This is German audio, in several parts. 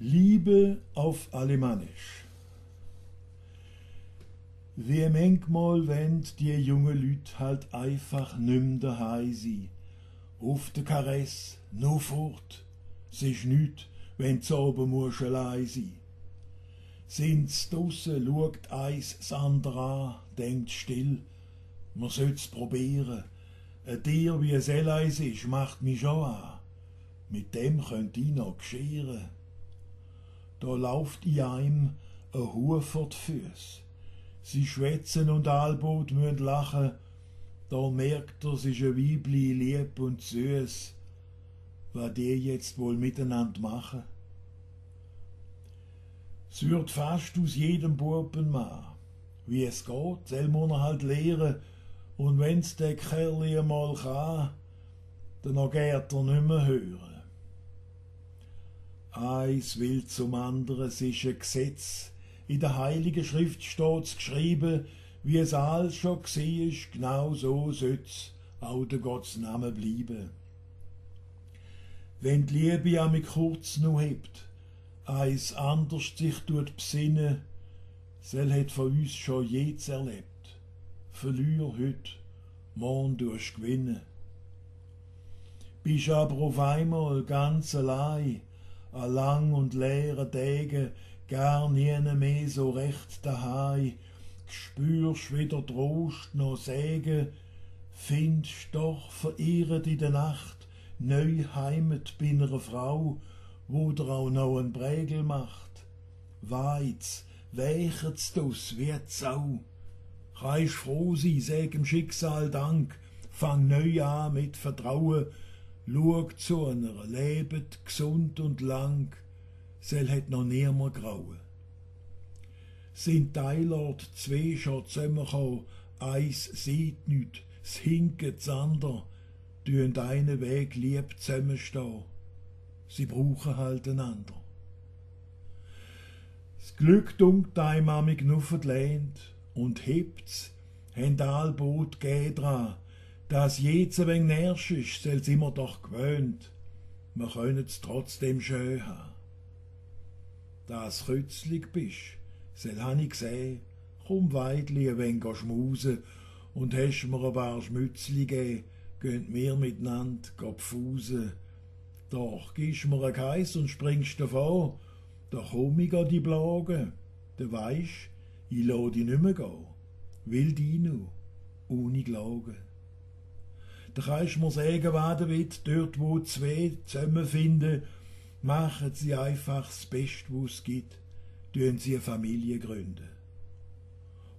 Liebe auf Alemannisch. Wie manchmal wenn die junge Lüt halt einfach nimm daheim si. Auf de Karess, no fort, s'ist nüt, wenn z oben musch allein si. Sind's dusse, schaut eins s ander an, denkt still, man soll's probieren. E Tier wie es Eleis ist, macht mich schon an. Mit dem könnt i noch gscheren. Da lauft i eim e Hu vor d Füss. Sie schwätzen und allbot müen lachen. Da merkt s isch e Weibli lieb und süß. Was die jetzt wohl miteinander machen? S würd fast aus jedem Buben ma. Wie es geht, soll man halt lehren. Und wenn's der Kerli einmal kann, dann geht nimmer hören. Eins will zum anderen, es ist ein Gesetz. In der Heiligen Schrift steht's geschrieben, wie es alles schon war, genau so soll's auch der Gottes Name bleiben. Wenn die Liebe am kurz nu hebt, eins anders sich besinnen, sel het von uns schon jetzt erlebt. Verlier heut, morgen dusch gewinnen. Bist aber auf einmal ganz allein, a lang und leeren Tagen, gar nie mehr so recht daheim, spürst weder Trost noch Segen, findst doch verirret in der Nacht neu Heimat bei einer Frau, wo der auch noch ein Prägel macht. Weiz, weichert's dus wie Sau. Kannst froh sein, sag dem Schicksal Dank, fang neu an mit Vertrauen, schau zu einer, lebet gesund und lang, sel het noch niemand grauen. Sind Teilort zwei schon zusammengekommen, eins sieht nüt, s hinket s ander, tun einen Weg lieb zusammenstehen. Sie brauchen halt einander. Das Glück dunkt einem amig nur verlehnt und hebt's, hen allbot geh dran, dass jetzt ein wenig närsch ist, sel's immer doch gewöhnt. Wir können's trotzdem schön haben. Dass kützlig bist, sel han ich gesehen, komm Weidli ein wenig schmusen und hast mir ein paar Schmützli gegeben, gönnt mir miteinander pfusen. Doch gibst mir ein Geiss und springst davon, da komm ich an die Blagen. Du weisst, ich lass dich nimmer gehen, will die nu, ohne Klagen. Da kannst mir sagen, was du willst, dort wo zwei zusammenfinden, machen sie einfach das Beste, was es gibt, tun sie eine Familie gründen.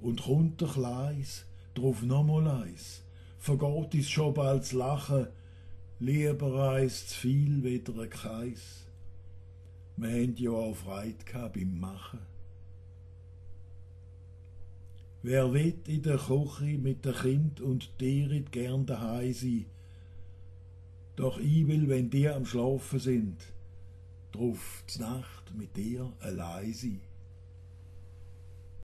Und kommt der Kleis, drauf nochmal eins, vergeht is schon bald das Lachen, lieber eins zu viel wieder ein Kreis. Wir haben ja auch Freude gehabt beim Machen. Wer will in der Küche mit den Kind und Tieren gern daheim sein? Doch ich will, wenn die am Schlafen sind, drauf z Nacht mit dir allein sein.